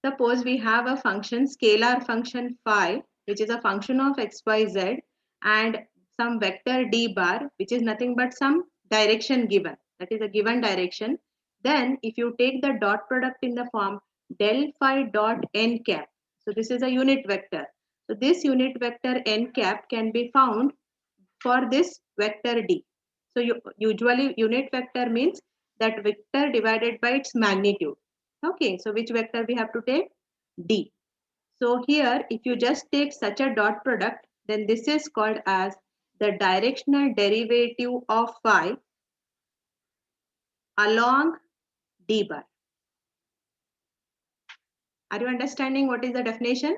Suppose we have a function, scalar function phi, which is a function of x, y, z, and some vector d bar, which is nothing but some direction given. That is a given direction. Then if you take the dot product in the form del phi dot n cap. So this is a unit vector. So this unit vector n cap can be found for this vector d. So usually unit vector means that vector divided by its magnitude. Okay, so which vector we have to take? D. So here, if you just take such a dot product, then this is called as the directional derivative of phi along d bar. Are you understanding what is the definition?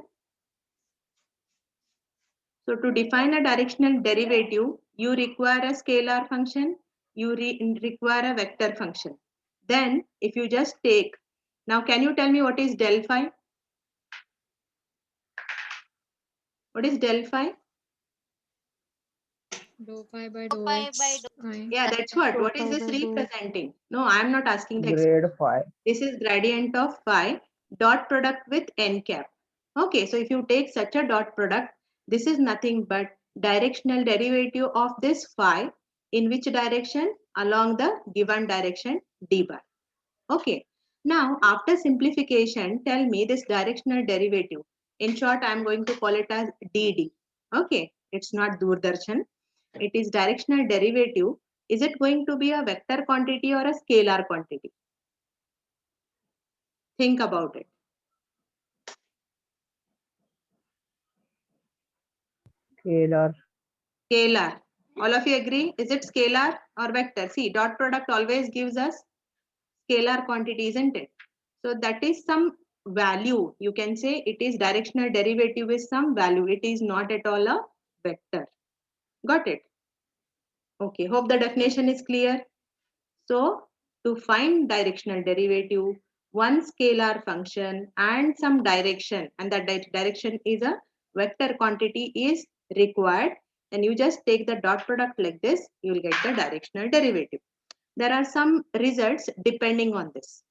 So to define a directional derivative, you require a scalar function, you require a vector function. Then if you just take, now can you tell me what is del phi? What is del phi? Dou phi by dou x I. Yeah, that's what. Dou What is phi this by dou. representing? No, I am not asking the Grade phi. This is gradient of phi dot product with n cap. Okay, so if you take such a dot product, this is nothing but directional derivative of this phi in which direction? Along the given direction d bar. Okay, now after simplification, tell me this directional derivative. In short, I am going to call it as dd. Okay, it's not Doordarshan. It is directional derivative. Is it going to be a vector quantity or a scalar quantity? Think about it. Scalar. Scalar. All of you agree? Is it scalar or vector? See, dot product always gives us scalar quantity, isn't it? So that is some value. You can say it is directional derivative with some value. It is not at all a vector. Got it? Okay, hope the definition is clear. So to find directional derivative, one scalar function and some direction, and that direction is a vector quantity is required. And you just take the dot product like this, you will get the directional derivative. There are some results depending on this.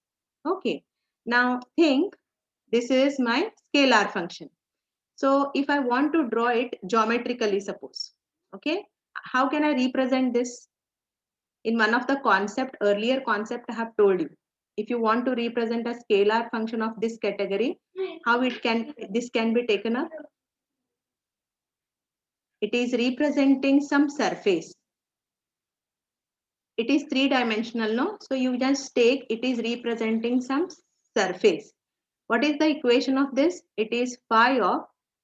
Okay, now think this is my scalar function. So if I want to draw it geometrically, suppose, okay, how can I represent this? In one of the earlier concept I have told you, if you want to represent a scalar function of this category, how this can be taken up? It is representing some surface. It is three-dimensional, no? So you just take, it is representing some surface. What is the equation of this? It is phi of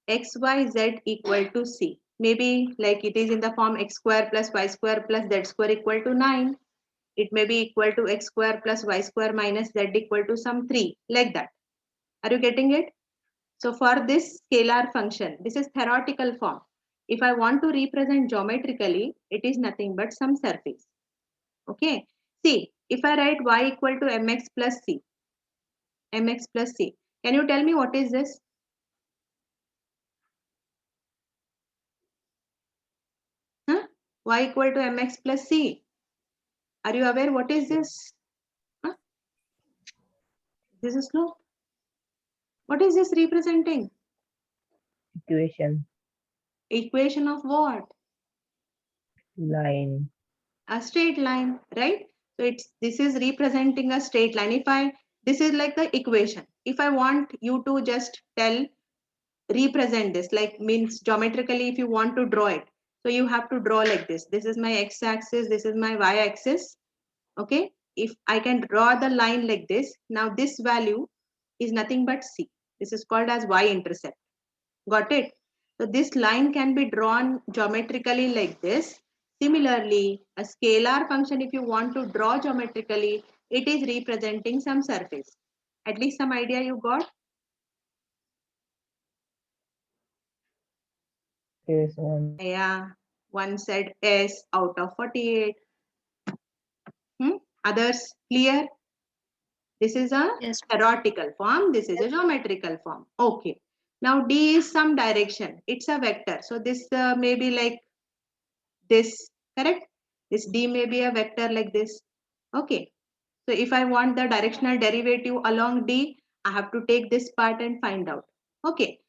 xyz equal to c. Maybe like it is in the form x square plus y square plus z square equal to 9. It may be equal to x square plus y square minus z equal to some 3, like that. Are you getting it? So for this scalar function, this is theoretical form. If I want to represent geometrically, it is nothing but some surface. Okay. See, if I write y equal to mx plus c, mx plus c, can you tell me what is this? Huh? Y equal to mx plus c. Are you aware what is this? Huh? This is slope. What is this representing? Equation. Equation of what? Line. A straight line, right? So this is representing a straight line. This is like the equation. If I want you to just represent this, like means geometrically, if you want to draw it, so you have to draw like this. This is my x-axis, this is my y-axis. Okay, if I can draw the line like this, now this value is nothing but c. This is called as y-intercept. Got it? So this line can be drawn geometrically like this. Similarly, a scalar function, if you want to draw geometrically, it is representing some surface. At least some idea you got? Case 1. Yeah, one said S out of 48. Others clear? This is a Yes. theoretical form. This is a geometrical form. Okay. Now D is some direction. It's a vector. So this may be like this, correct? This D may be a vector like this. Okay. So if I want the directional derivative along D, I have to take this part and find out. Okay.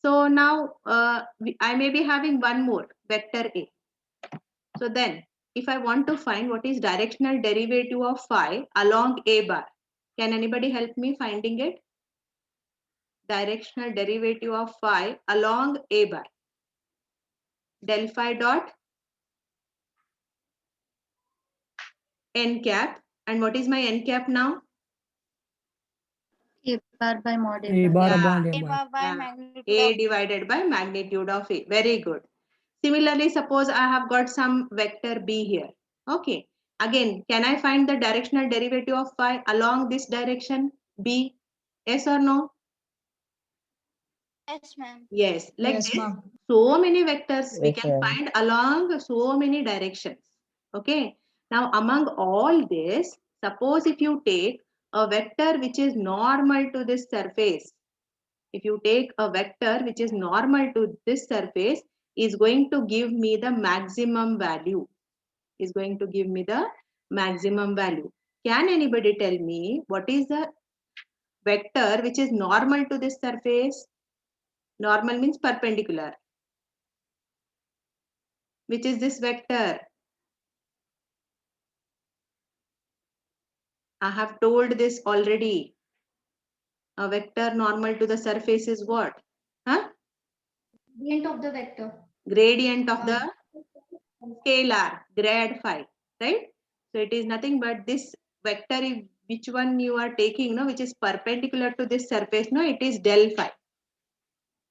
So now I may be having one more vector A. So then if I want to find what is directional derivative of phi along A bar, can anybody help me finding it? Directional derivative of phi along A bar. Del phi dot n cap. And what is my n cap now? A bar by mod A A bar. bar Yeah. upon A A bar. bar by Yeah. magnitude A of divided by magnitude of A. Very good. Similarly, suppose I have got some vector B here. Okay. Again, can I find the directional derivative of phi along this direction B? Yes or no? yes, ma'am. Yes. Like Yes, this, ma'am. so many vectors we Yes, can ma'am. find along so many directions. Okay. Now, among all this, suppose if you take a vector which is normal to this surface, if you take a vector which is normal to this surface, is going to give me the maximum value. Is going to give me the maximum value. Can anybody tell me what is the vector which is normal to this surface? Normal means perpendicular. Which is this vector? I have told this already. A vector normal to the surface is what? Huh? Gradient of the vector. Gradient of the scalar, grad phi, right? So it is nothing but this vector, which one you are taking, no, which is perpendicular to this surface, no, it is del phi.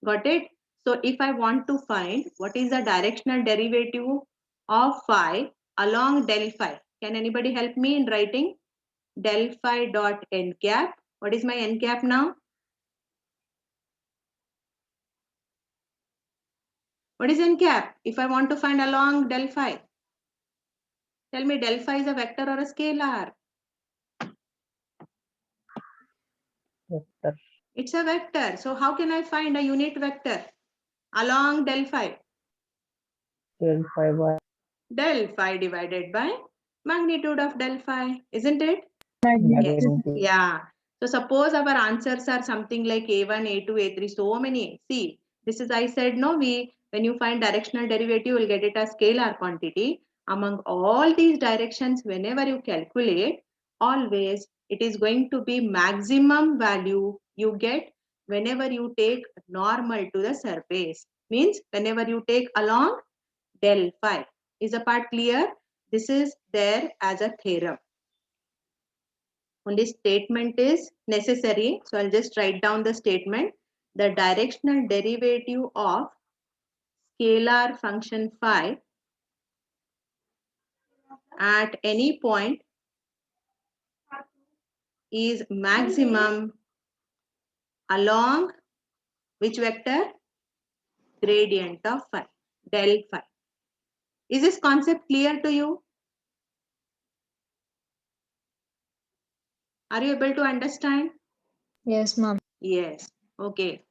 Got it? So if I want to find what is the directional derivative of phi along del phi, can anybody help me in writing? Del phi dot n cap. What is my n cap now? What is n cap? If I want to find along del phi, tell me del phi is a vector or a scalar? Vector. It's a vector. So how can I find a unit vector along del phi? Del phi by Del phi divided by magnitude of del phi, isn't it? Yes. magnitude. Yeah. So suppose our answers are something like A1, A2, A3, so many. See, this is I said no, when you find directional derivative, you will get it as scalar quantity. Among all these directions, whenever you calculate, always it is going to be maximum value you get whenever you take normal to the surface. Means whenever you take along del phi. Is the part clear? This is there as a theorem. Only statement is necessary. So I'll just write down the statement. The directional derivative of scalar function phi at any point is maximum along which vector? Gradient of phi, del phi. Is this concept clear to you? Are you able to understand? Yes, ma'am. Yes. Okay.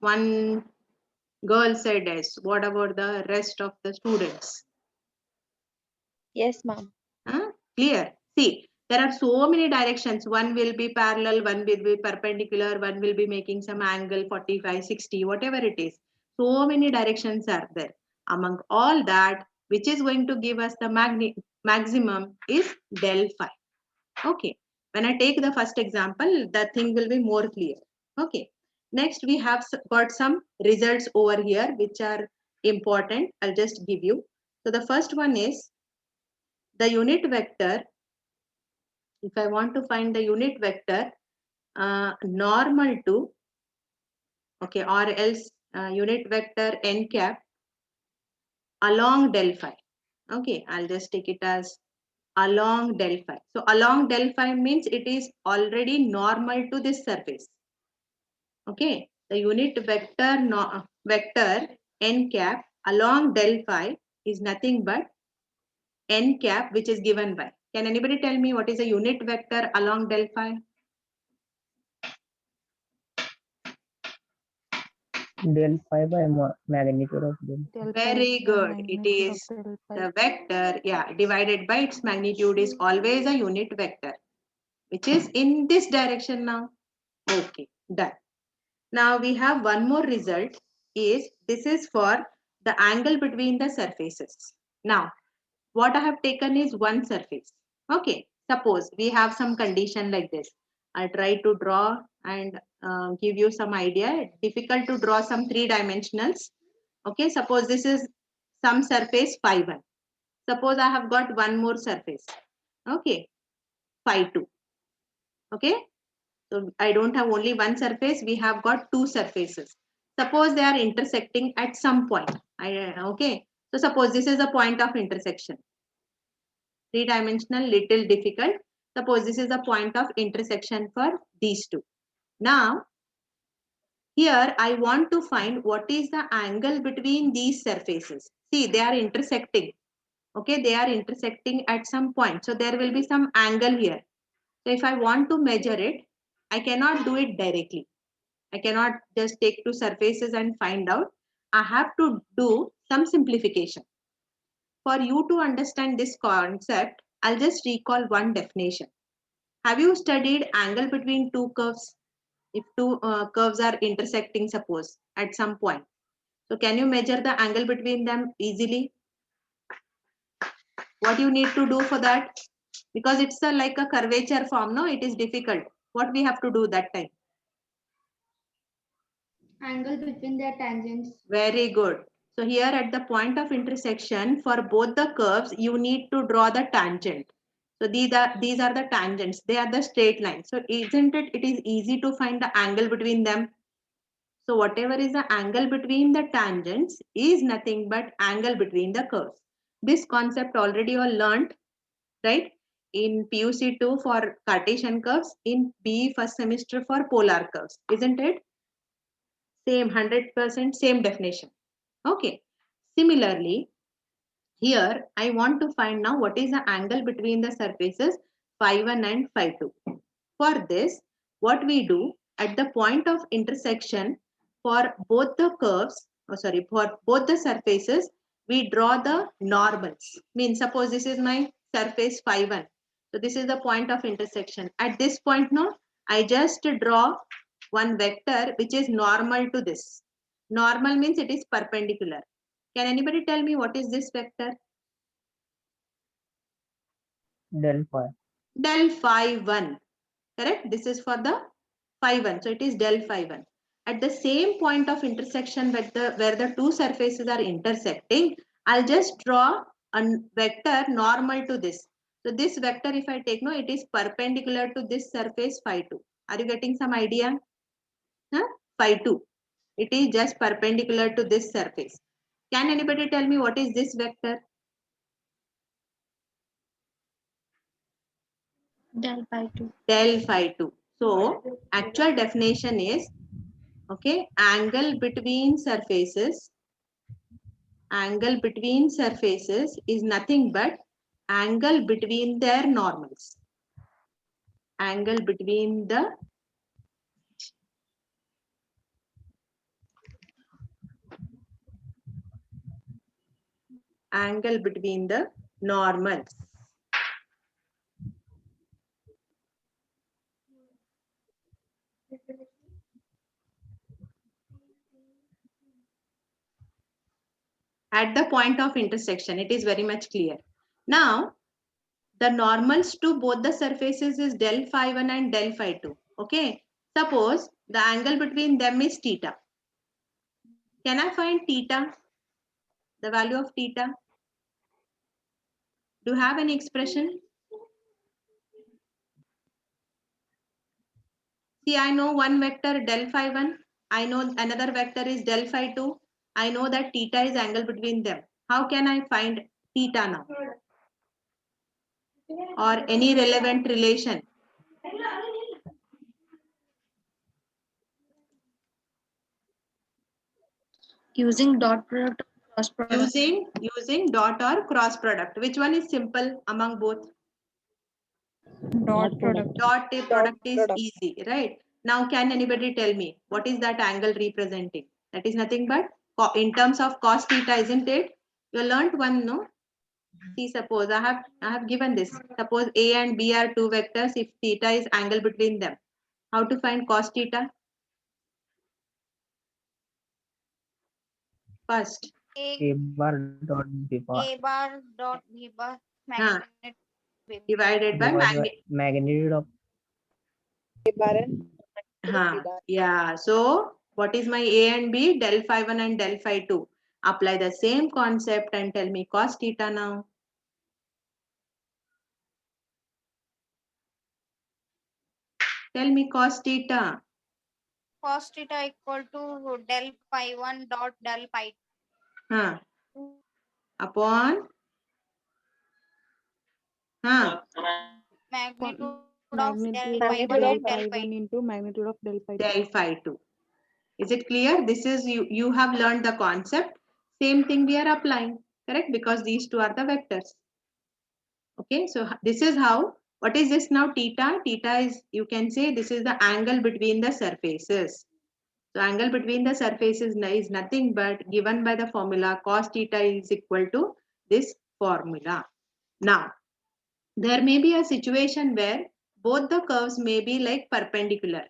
One girl said yes. What about the rest of the students? Yes, ma'am. Huh? Clear? See, there are so many directions. One will be parallel, one will be perpendicular, one will be making some angle 45, 60, whatever it is. So many directions are there. Among all that, which is going to give us the maximum is del phi. Okay. When I take the first example, the thing will be more clear. Okay. Next, we have got some results over here, which are important. I'll just give you. So the first one is the unit vector. If I want to find the unit vector normal to, okay, or else unit vector n cap along del phi. Okay, I'll just take it as along del phi. So along del phi means it is already normal to this surface. Okay, the unit vector vector n cap along del phi is nothing but n cap, which is given by. Can anybody tell me what is a unit vector along del phi? Del phi by magnitude of del. Very good. It is the vector, yeah, divided by its magnitude is always a unit vector, which is in this direction now. Okay, done. Now we have one more result is this is for the angle between the surfaces. Now, what I have taken is one surface. Okay, suppose we have some condition like this. I try to draw and give you some idea. Difficult to draw some three dimensionals. Okay, suppose this is some surface phi 1. Suppose I have got one more surface. Okay, phi 2. Okay, so I don't have only one surface. We have got two surfaces. Suppose they are intersecting at some point. Okay, so suppose this is a point of intersection. Three-dimensional, little difficult. Suppose this is a point of intersection for these two. Now, here I want to find what is the angle between these surfaces. See, they are intersecting. Okay, they are intersecting at some point. So there will be some angle here. So if I want to measure it, I cannot do it directly. I cannot just take two surfaces and find out. I have to do some simplification. For you to understand this concept, I'll just recall one definition. Have you studied angle between two curves? If two curves are intersecting, suppose, at some point. So can you measure the angle between them easily? What you need to do for that? Because it's like a curvature form, no? It is difficult. What we have to do that time? Angle between their tangents. Very good. So here at the point of intersection, for both the curves, you need to draw the tangent. So these are the tangents. They are the straight lines. So isn't it? It is easy to find the angle between them. So whatever is the angle between the tangents is nothing but angle between the curves. This concept already you all learned, right? In PUC2 for Cartesian curves, in BE first semester for polar curves, isn't it? Same 100% same definition. Okay. Similarly, here I want to find now what is the angle between the surfaces phi 1 and phi 2. For this, what we do at the point of intersection for both the curves, for both the surfaces, we draw the normals. Means suppose this is my surface phi 1. So this is the point of intersection. At this point now, I just draw one vector which is normal to this. Normal means it is perpendicular. Can anybody tell me what is this vector? Del phi. Del phi 1. Correct? This is for the phi 1. So it is del phi 1. At the same point of intersection where the two surfaces are intersecting, I'll just draw a vector normal to this. So this vector, if I take, no, it is perpendicular to this surface phi 2. Are you getting some idea? Huh? Phi 2. It is just perpendicular to this surface. Can anybody tell me what is this vector? Del phi 2. Del phi 2. So actual definition is, okay, angle between surfaces is nothing but angle between their normals. Angle between the normals. At the point of intersection, it is very much clear. Now, the normals to both the surfaces is del phi 1 and del phi 2. Okay. Suppose the angle between them is theta. Can I find theta? The value of theta? Do you have any expression? See, I know one vector del phi 1. I know another vector is del phi 2. I know that theta is angle between them. How can I find theta now? Or any relevant relation? Using dot product or cross product. Using dot or cross product. Which one is simple among both? Dot product. Dot product is easy, right? Now, can anybody tell me what is that angle representing? That is nothing but in terms of cos theta, isn't it? You learned one, no? See, suppose I have given this. Suppose A and B are two vectors. If theta is angle between them, How to find cos theta? First, A bar dot B bar A bar dot B bar huh, magnitude divided by divided by magnitude of yeah. So what is my A and B? Del phi 1 and del phi 2. Apply the same concept and tell me cos theta now. Tell me cos theta. cos theta equal to del phi 1 dot del phi Huh. 2 Upon huh. magnitude of del Magnitude phi of 1 del and del phi phi 1 into magnitude of del phi 2. Del phi 2. Is it clear? This is you have learned the concept. Same thing we are applying, correct? Because these two are the vectors. Okay, so this is how, what is this now? Theta. Theta is, you can say, this is the angle between the surfaces. So angle between the surfaces is nothing but given by the formula cos theta is equal to this formula. Now, there may be a situation where both the curves may be like perpendicular.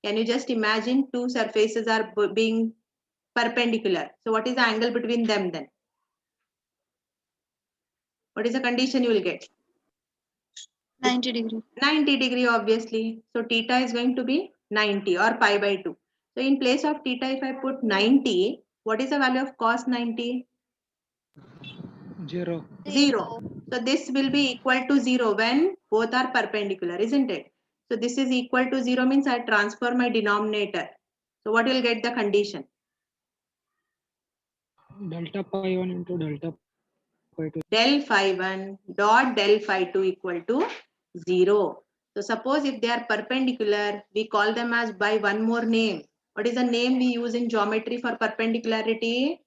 Can you just imagine two surfaces are being perpendicular? So what is the angle between them then? What is the condition you will get? 90 degree. 90 degree obviously. So theta is going to be 90 or pi by 2. So in place of theta, if I put 90, what is the value of cos 90? 0. 0. So this will be equal to 0 when both are perpendicular, isn't it? So this is equal to 0 means I transfer my denominator. So what will get the condition? Delta pi 1 into delta pi 2. Del phi 1 dot del phi 2 equal to 0. So suppose if they are perpendicular, we call them as by one more name. What is the name we use in geometry for perpendicularity?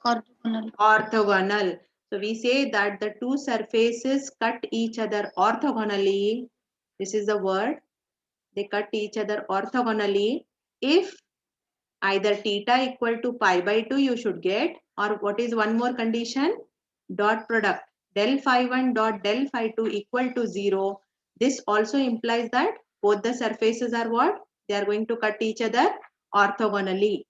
Orthogonal. Orthogonal. So we say that the two surfaces cut each other orthogonally. This is the word. They cut each other orthogonally if either theta equal to pi by 2 you should get, or what is one more condition? Dot product del phi 1 dot del phi 2 equal to 0. This also implies that both the surfaces are what? They are going to cut each other orthogonally.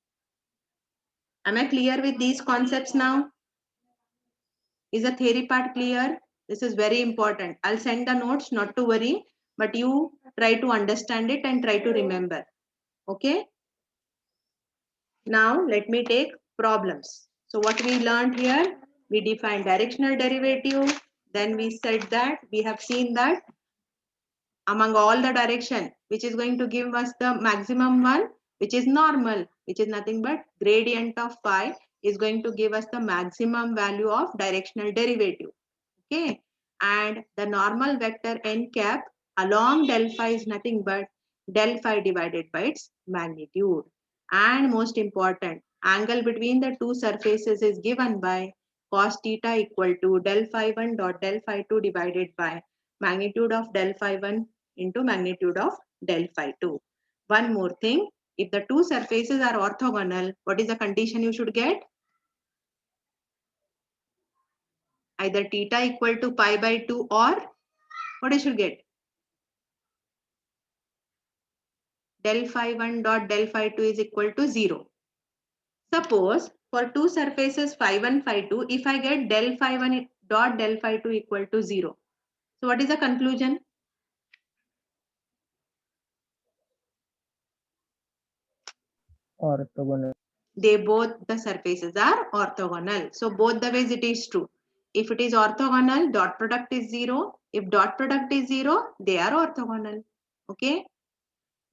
Am I clear with these concepts now? Is the theory part clear? This is very important. I'll send the notes, not to worry, but you try to understand it and try to remember. Okay? Now let me take problems. So what we learned here, we defined directional derivative. Then we said that we have seen that among all the direction, which is going to give us the maximum one, which is normal, which is nothing but gradient of phi is going to give us the maximum value of directional derivative. Okay. And the normal vector n cap along del phi is nothing but del phi divided by its magnitude. And most important, angle between the two surfaces is given by cos theta equal to del phi 1 dot del phi 2 divided by magnitude of del phi 1 into magnitude of del phi 2. One more thing, if the two surfaces are orthogonal, what is the condition you should get? Either theta equal to pi by 2 or what you should get? Del phi 1 dot del phi 2 is equal to 0. Suppose for two surfaces phi 1, phi 2, if I get del phi 1 dot del phi 2 equal to 0. So what is the conclusion? orthogonal. They both the surfaces are orthogonal. So both the ways it is true. If it is orthogonal, dot product is 0. If dot product is 0, they are orthogonal. Okay?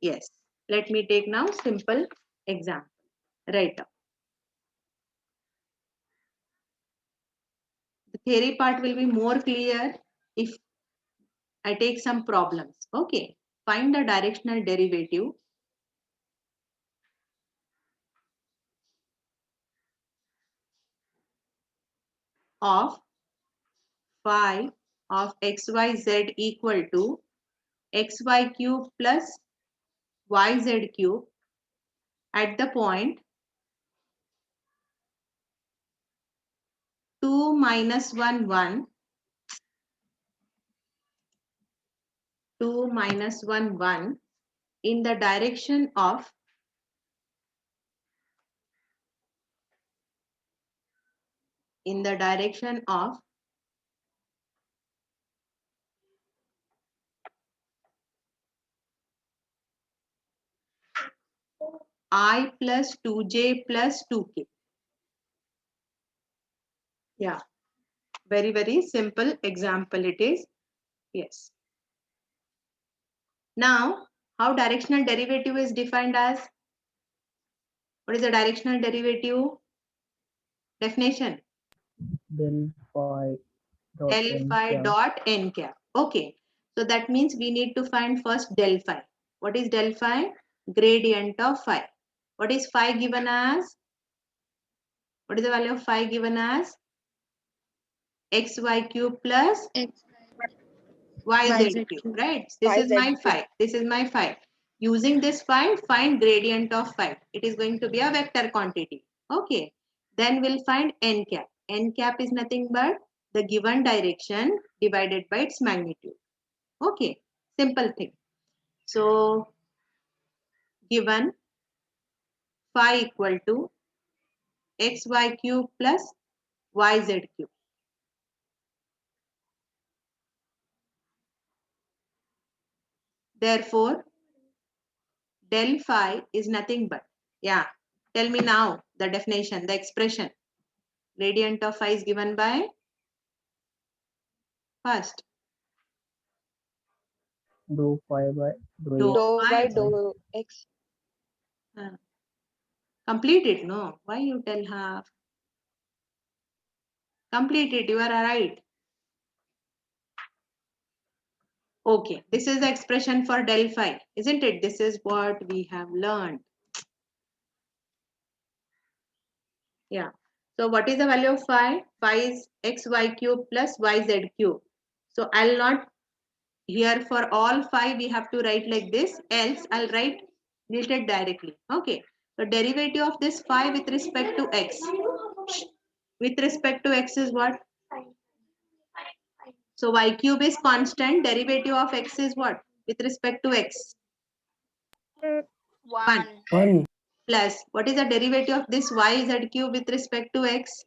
Yes. Let me take now simple example. Right. The theory part will be more clear if I take some problems. Okay. Find the directional derivative of phi of xyz equal to xy cube plus yz cube at the point 2 minus 1 1 2 minus 1 1 in the direction of I plus 2j plus 2k. Yeah, very simple example it is. Yes. Now, how directional derivative is defined as? What is the directional derivative? Definition. Del phi dot Del n phi cap. dot n cap. Okay. So that means we need to find first del phi. What is del phi? Gradient of phi. What is phi given as? What is the value of phi given as? Xy cube plus X, YZ cube, right? This is my phi. This is my phi. Using this phi, find gradient of phi. It is going to be a vector quantity. Okay. Then we'll find n cap. N cap is nothing but the given direction divided by its magnitude. Okay. Simple thing. So, given phi equal to xy cube plus yz cube. Therefore, del phi is nothing but, yeah, tell me now the definition, the expression. Gradient of phi is given by first Dou phi by dou dou phi. x. Dou x. Complete it, no? Why you tell half? Complete it, you are right. Okay, this is the expression for del phi, isn't it? This is what we have learned. Yeah. So what is the value of phi? Phi is xy cube plus yz cube. So I'll not, here for all phi we have to write like this, else I'll write related directly. Okay. So derivative of this phi with respect to x. With respect to x is what? So y cube is constant. Derivative of x is what? With respect to x. 1. 1. Plus, what is the derivative of this yz cube with respect to x?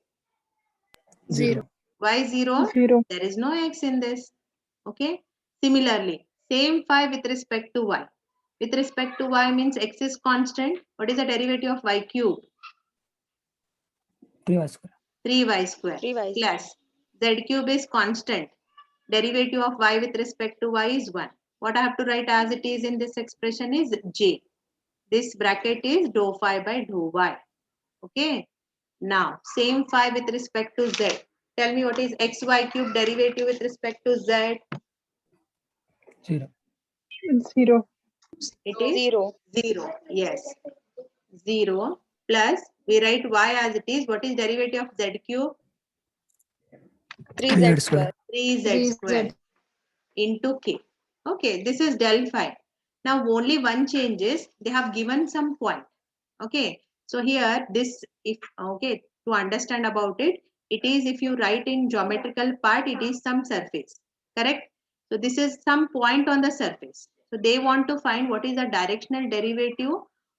0. Y 0? 0. There is no x in this. Okay. Similarly, same phi with respect to y. With respect to y means x is constant. What is the derivative of y cube? 3y square. 3y square. 3y. Plus, z cube is constant. Derivative of y with respect to y is 1. What I have to write as it is in this expression is j. This bracket is dou phi by dou y. Okay. Now, same phi with respect to z. Tell me what is xy cube derivative with respect to z? 0. 0. It is 0. Yes. 0 plus, we write y as it is. What is derivative of z cube? 3z square. 3z square into k. Okay, this is del phi. Now only one change is they have given some point. Okay, so here this, if okay, to understand about it, it is if you write in geometrical part, it is some surface, correct? So this is some point on the surface. So they want to find what is the directional derivative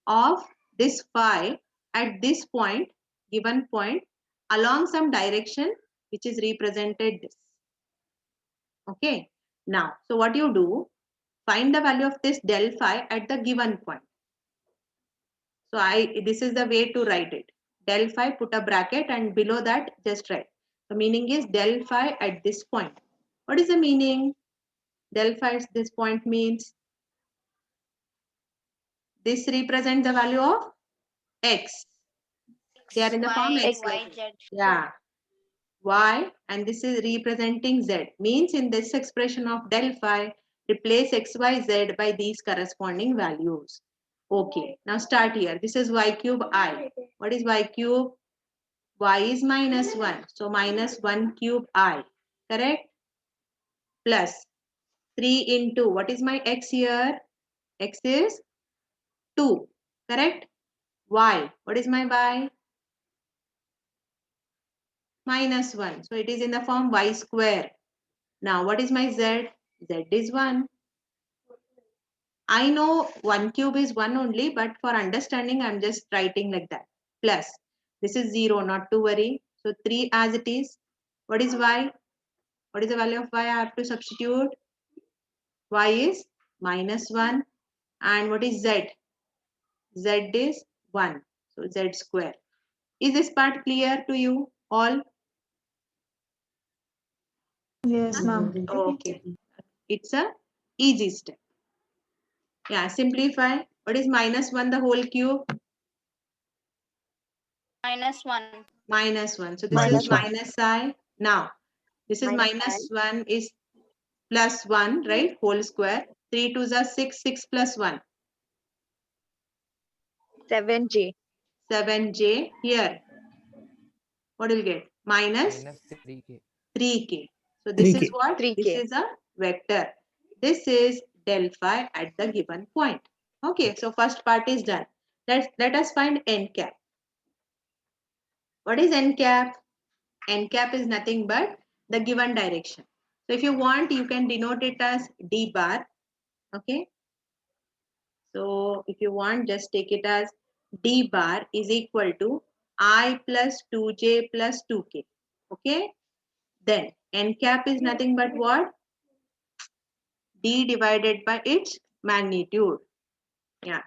of this phi at this point, given point, along some direction which is represented this. Okay, now, so what you do, find the value of this del phi at the given point. So this is the way to write it. Del phi, put a bracket, and below that just write. The meaning is del phi at this point. What is the meaning? Del phi at this point means this represents the value of x. They are in the form x. YZ. Yeah. Y, and this is representing z. Means in this expression of del phi, replace x, y, z by these corresponding values. Okay, now start here. This is y cube I. What is y cube? Y is minus 1. So minus 1 cube I. Correct? Plus 3 into, what is my x here? X is 2. Correct? Y. What is my y? Minus 1. So it is in the form y square. Now what is my z? Z is 1. I know 1 cube is 1 only, but for understanding, I'm just writing like that. Plus, this is 0, not to worry. So 3 as it is. What is y? What is the value of y? I have to substitute. Y is -1. And what is z? Z is 1. So z square. Is this part clear to you all? Yes, ma'am. Okay. It's a easy step. Yeah, simplify. What is -1 the whole cube? -1. -1. So this is minus I. Now, this is -1 is +1, right? Whole square. 3 2s are 6, 6 plus 1. 7J. 7J. Here, what will you get? Minus minus 3k. 3K. So this 3K. is what? 3K. This is a vector. This is del phi at the given point. Okay, so first part is done. Let us find n cap. What is n cap? N cap is nothing but the given direction. So if you want, you can denote it as d bar. Okay. So if you want, just take it as d bar is equal to I plus 2j plus 2k. Okay. Then n cap is nothing but what? D divided by its magnitude. Yeah.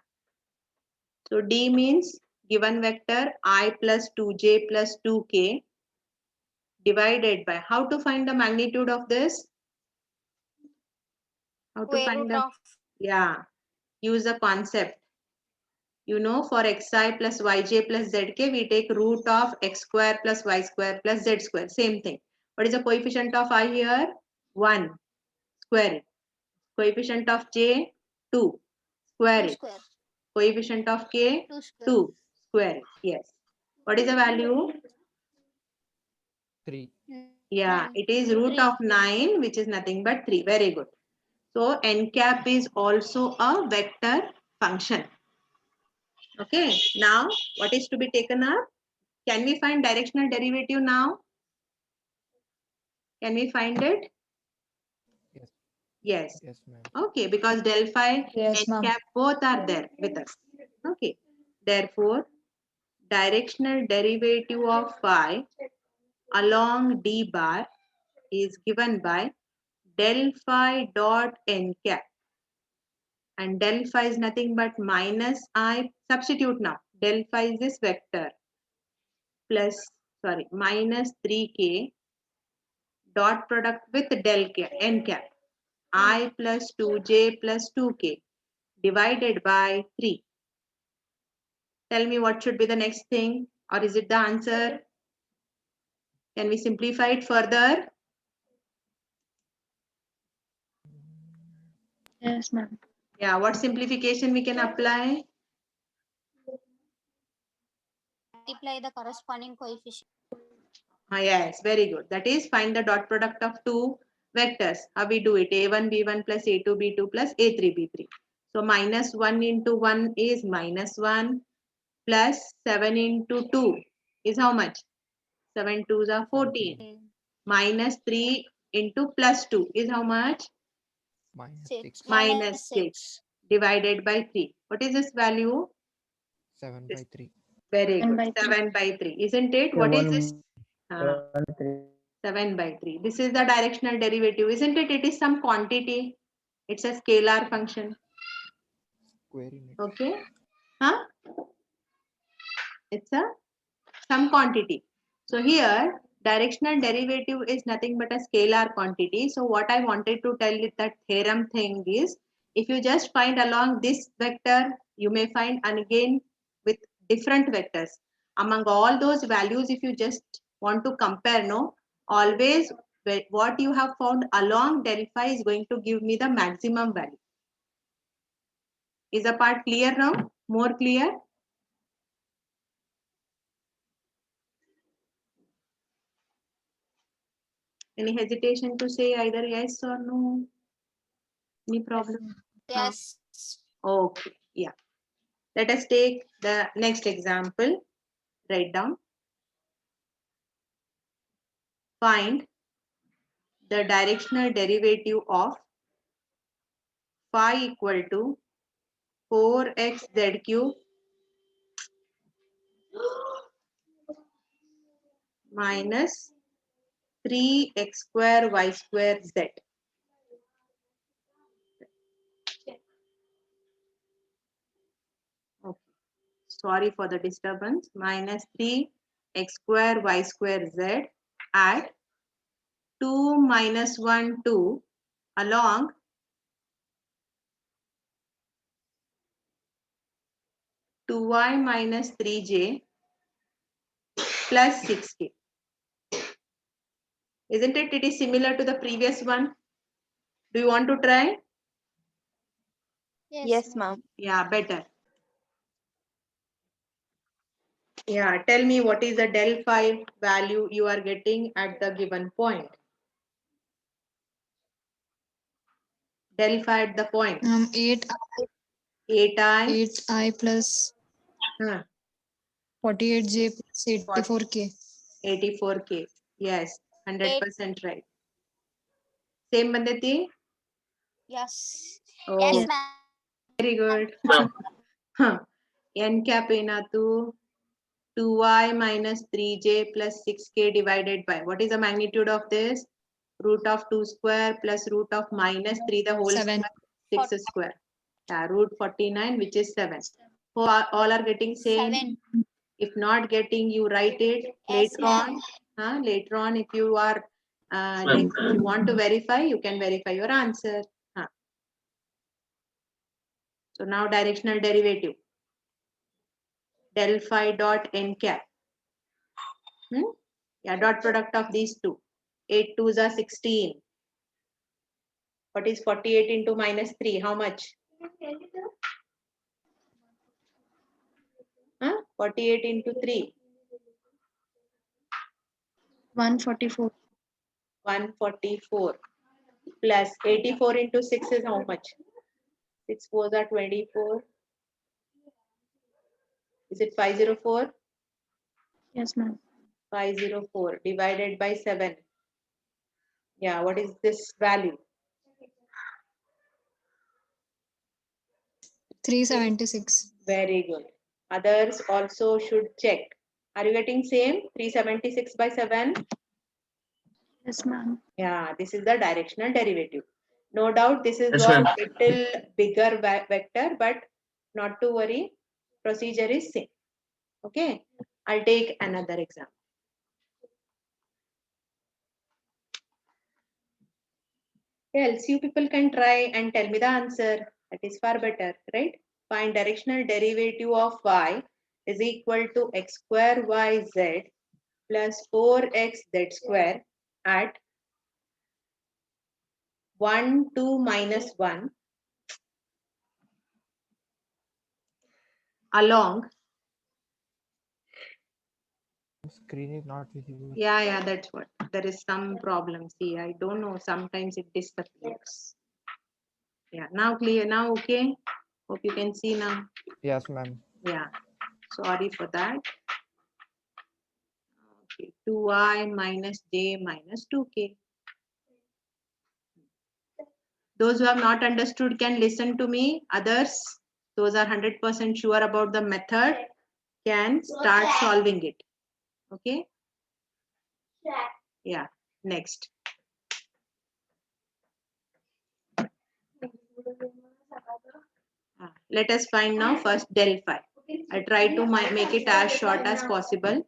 So D means given vector I plus 2j plus 2k divided by, how to find the magnitude of this? How to Square find root the, of yeah, use the concept. You know, for xi plus yj plus zk, we take root of x square plus y square plus z square. Same thing. What is the coefficient of I here? 1. Square it. Coefficient of j? 2. Square 2 it. square. Coefficient of k? 2 square. 2. Square it. Yes. What is the value? 3. Yeah, 9. it is root 3. of 9, which is nothing but 3. Very good. So n cap is also a vector function. Okay. Now, what is to be taken up? Can we find directional derivative now? Can we find it? Yes. Yes. Yes, ma'am. Okay, because del phi Yes, and ma'am. cap both are there with us. Okay. Therefore, directional derivative of phi along d bar is given by del phi dot n cap. And del phi is nothing but minus I. Substitute now. Del phi is this vector plus, sorry, minus 3k dot product with del cap, n cap. I plus 2j plus 2k divided by 3. Tell me what should be the next thing, or is it the answer? Can we simplify it further? Yes, ma'am. Yeah, what simplification we can apply? Multiply the corresponding coefficient. Yes, very good. That is, find the dot product of two vectors. How we do it? A1, B1 plus A2, B2 plus A3, B3. So minus 1 into 1 is minus 1 plus 7 into 2 is how much? 7 2s are 14. Minus 3 into plus 2 is how much? Minus 6. 6. Minus 6 divided by 3. What is this value? 7 by 3. Very 7 good. by 3. 7 by 3. Isn't it? What is this? 3. 7 by 3. This is the directional derivative, isn't it? It is some quantity. It's a scalar function. Squaring it. Okay. Huh? It's a some quantity. So here, directional derivative is nothing but a scalar quantity. So what I wanted to tell you that theorem thing is, if you just find along this vector, you may find again with different vectors. Among all those values, if you just want to compare, no, always what you have found along del phi is going to give me the maximum value. Is the part clear now? More clear? Any hesitation to say either yes or no? Any problem? Yes. Okay, yeah. Let us take the next example. Write down. Find the directional derivative of phi equal to 4x z cube minus 3x square y square z. Okay. Sorry for the disturbance. Minus 3x square y square z at 2 minus 1 2 along 2y minus 3j plus 6k. Isn't it? It is similar to the previous one. Do you want to try? Yes, ma'am. Yeah, better. Yeah, tell me what is the del phi value you are getting at the given point. Del phi at the point. 8i. 8i plus Huh, 48j plus 84k. 84k. Yes, 100% right. Same Bandati? Yes. Oh, Yes, ma'am. very good. Huh. N cap into 2y minus 3j plus 6k divided by, what is the magnitude of this? Root of 2 square plus root of minus 3 the whole 7. square, 6 square. Yeah, root 49, which is 7. So all are getting same. 7. If not getting, you write it Yes, later on. Later on, if you are like if you want to verify, you can verify your answer. So now directional derivative. Del phi dot n cap. Yeah, dot product of these two. 8 2s are 16. What is 48 into minus 3? How much? 48 into 3. 144. 144. Plus 84 into 6 is how much? 6 4s are 24. Is it 504? Yes, ma'am. 504 divided by 7. Yeah, what is this value? 376. Very good. Others also should check. Are you getting same? 376 by 7? Yes, ma'am. Yeah, this is the directional derivative. No doubt this is a little bigger vector, but not to worry. Procedure is same. Okay. I'll take another example. Else you people can try and tell me the answer. That is far better, right? Find directional derivative of y is equal to x square yz plus 4x z square at 1 2 minus 1 along. Screen is not visible. Yeah, that's what. There is some problem. See, I don't know. Sometimes it disappears. Yeah, now clear. Now okay. Hope you can see now. Yes, ma'am. Yeah. Sorry for that. Okay. 2i minus j minus 2k. Those who have not understood can listen to me. Others, those are 100% sure about the method, can start solving it. Okay. Yeah. Next. Let us find now first del phi. I try to make it as short as possible.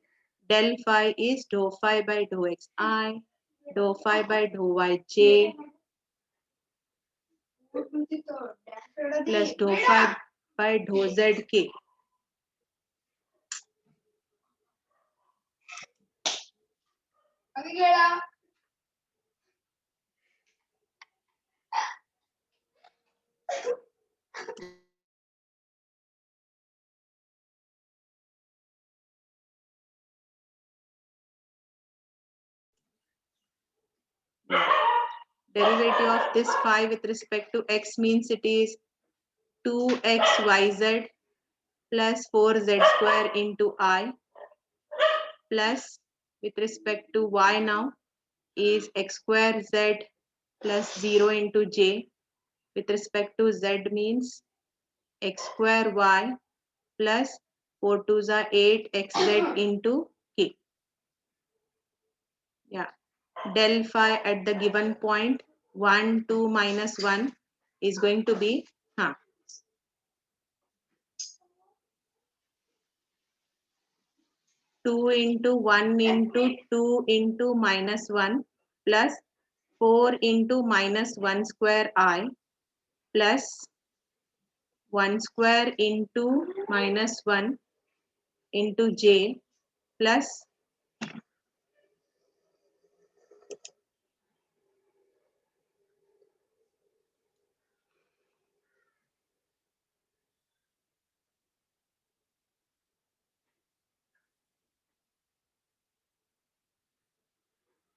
Del phi is dou phi by dou xi, dou phi by dou yj, plus dou phi by dou zk. Derivative of this phi with respect to x means it is 2xyz plus 4z square into I plus with respect to y now is x square z plus 0 into j. With respect to z means x square y plus 4 2s are 8 xz into k. Yeah. Del phi at the given point 1, 2, minus 1 is going to be 2 into 1 into 2 into minus 1 plus 4 into minus 1 square I plus 1 square into minus 1 into j plus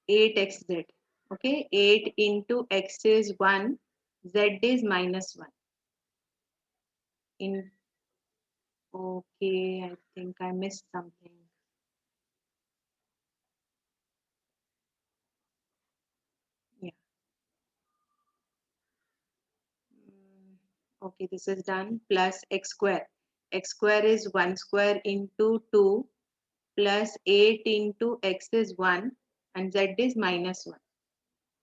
8xz. Okay, 8 into x is 1, z is minus 1. In okay, I think I missed something. Yeah. Okay, this is done. Plus x square. X square is 1 square into 2 plus 8 into x is 1 and z is minus 1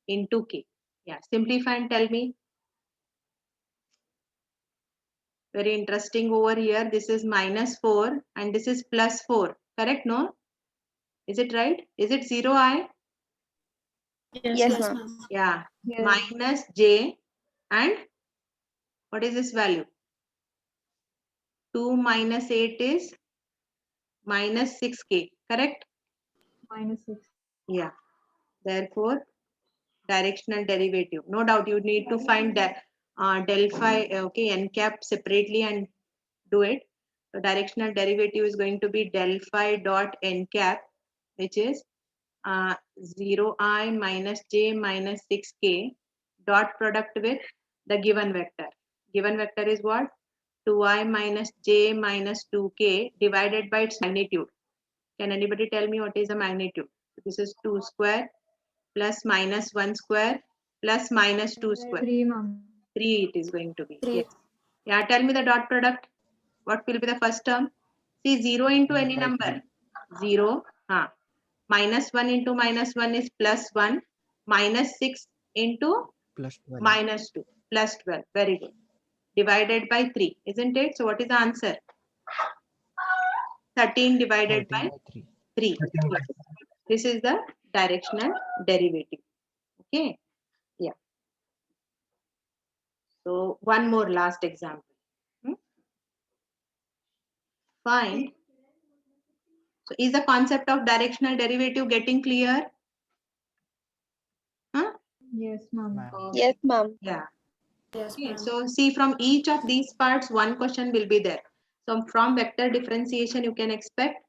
into k. Yeah, simplify and tell me. Very interesting over here. This is minus 4 and this is plus 4. Correct, no? Is it right? Is it 0 I? Yes, ma'am. Yeah. Yes. Minus j and what is this value? 2 minus 8 is minus 6k. Correct? Minus 6. Yeah. Therefore, directional derivative. No doubt you need to find that del phi, okay, n cap separately and do it. So directional derivative is going to be del phi dot n cap, which is 0I minus j minus 6k dot product with the given vector. Given vector is what? 2I minus j minus 2k divided by its magnitude. Can anybody tell me what is the magnitude? This is 2 square plus minus 1 square plus minus 2 square. 3, ma'am. 3 it is going to be. Yes. Yeah, tell me the dot product. What will be the first term? See, 0 into any number. 0. Minus 1 into minus 1 is plus 1. Minus 6 into Plus 12. minus 2. Plus 12. Very good. Divided by 3. Isn't it? So what is the answer? 13 divided 13 by by 3. 3. Yes. This is the directional derivative. Okay. Yeah. So one more last example. Fine. So is the concept of directional derivative getting clear? Huh? Yes, ma'am. Ma'am. Yes, ma'am. Yeah. Okay. So see, from each of these parts, one question will be there. So from vector differentiation, you can expect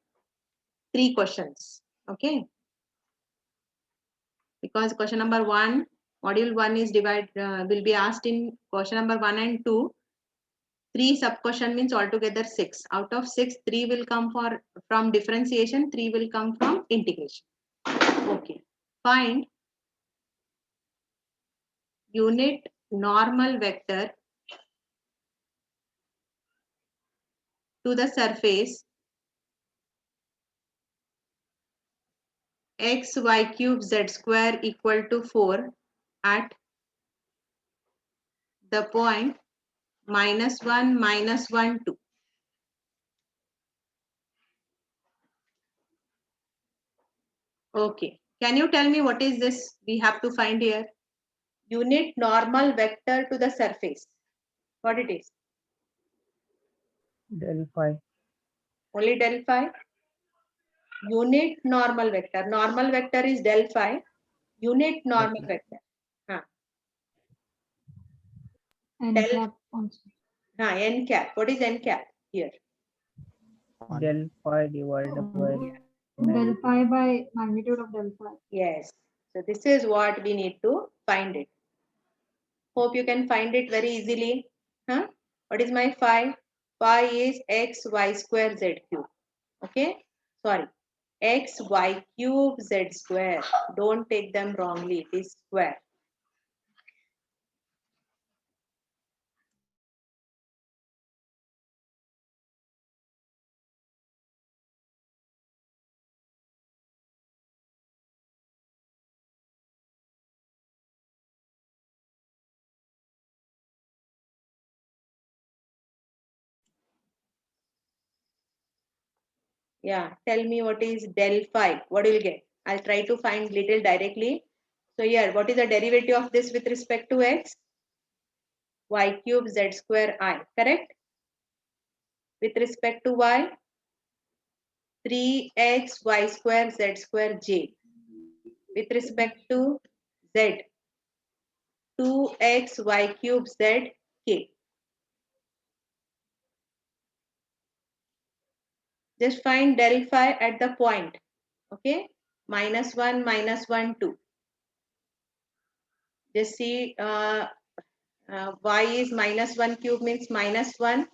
3 questions. Okay. Because question number 1, module 1 is will be asked in question number 1 and 2. 3 sub question means altogether 6. Out of 6, 3 will come from differentiation, 3 will come from integration. Okay. Find unit normal vector to the surface x y cube z square equal to 4 at the point -1, -1, 2. Okay. Can you tell me what is this we have to find here? Unit normal vector to the surface. What it is? Del phi. Only del phi? Unit normal vector. Normal vector is del phi. Unit normal Okay. vector. And Del cap also. n cap. What is n cap here? 1. Del phi divided by Del phi by magnitude of del phi. Yes. So this is what we need to find it. Hope you can find it very easily. Huh? What is my phi? Phi is x y square z cube. Okay. Sorry. X y cube z square. Don't take them wrongly. It is square. Yeah, tell me what is del phi. What will you get? I'll try to find little directly. So here, what is the derivative of this with respect to x? Y cube z square I, correct? With respect to y, 3x y square z square j. With respect to z, 2x y cube z k. Just find del phi at the point. Okay, -1, -1, 2. Just see y is -1 cube means -1,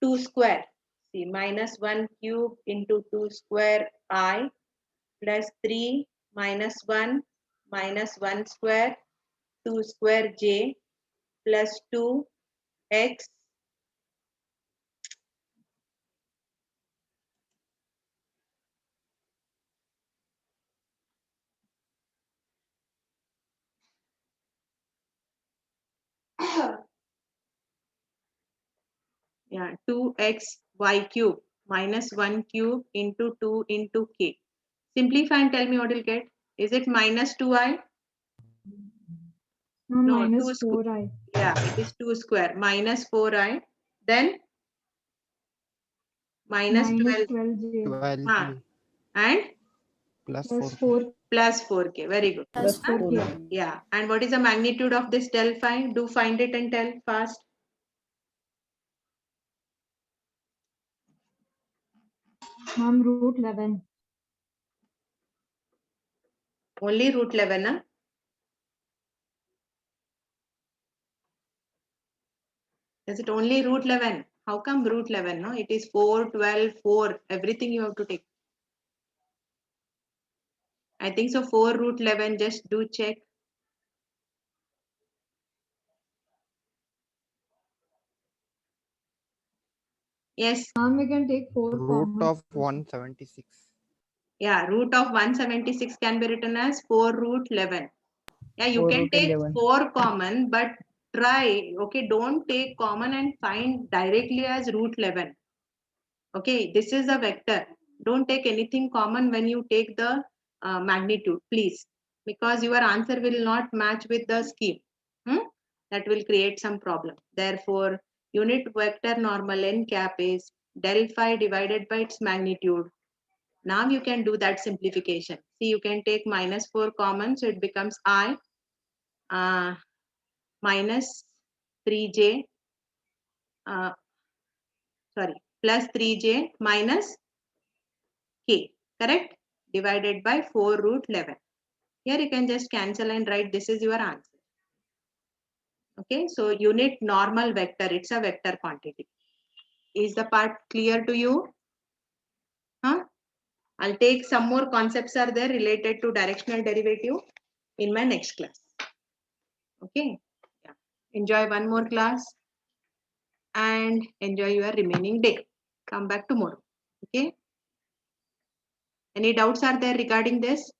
2 square. See, -1 cube into 2 square I plus 3 -1 -1 square 2 square j plus 2 x yeah 2x y cube -1 cube into 2 into k. Simplify and tell me what you'll get. Is it -2i? No, minus 2 square. 4i. Yeah, it is 2 square -4i. Then minus Minus 12 12j 12 and plus plus 4. 4 plus 4k. Very good. Plus 4k. Yeah. And what is the magnitude of this del phi? Do find it and tell fast. Ma'am, root 11. Only root 11, huh? Is it only root 11? How come root 11? No, it is 4, 12, 4. Everything you have to take. I think so. 4 root 11. Just do check. Yes. Ma'am, we can take 4 Root common. of 176. Yeah. Root of 176 can be written as 4 root 11. Yeah, you 4 can root take 11. 4 common, but try. Okay, don't take common and find directly as root 11. Okay, this is a vector. Don't take anything common when you take the magnitude, please, because your answer will not match with the scheme. That will create some problem. Therefore, unit vector normal n cap is del phi divided by its magnitude. Now you can do that simplification. See, you can take -4 common, so it becomes I minus 3j, sorry, plus 3j minus k, correct? Divided by 4 root 11. Here you can just cancel and write this is your answer. Okay, so unit normal vector, it's a vector quantity. Is the part clear to you? Huh? I'll take some more concepts are there related to directional derivative in my next class. Okay, yeah. Enjoy one more class and enjoy your remaining day. Come back tomorrow. Okay. Any doubts are there regarding this?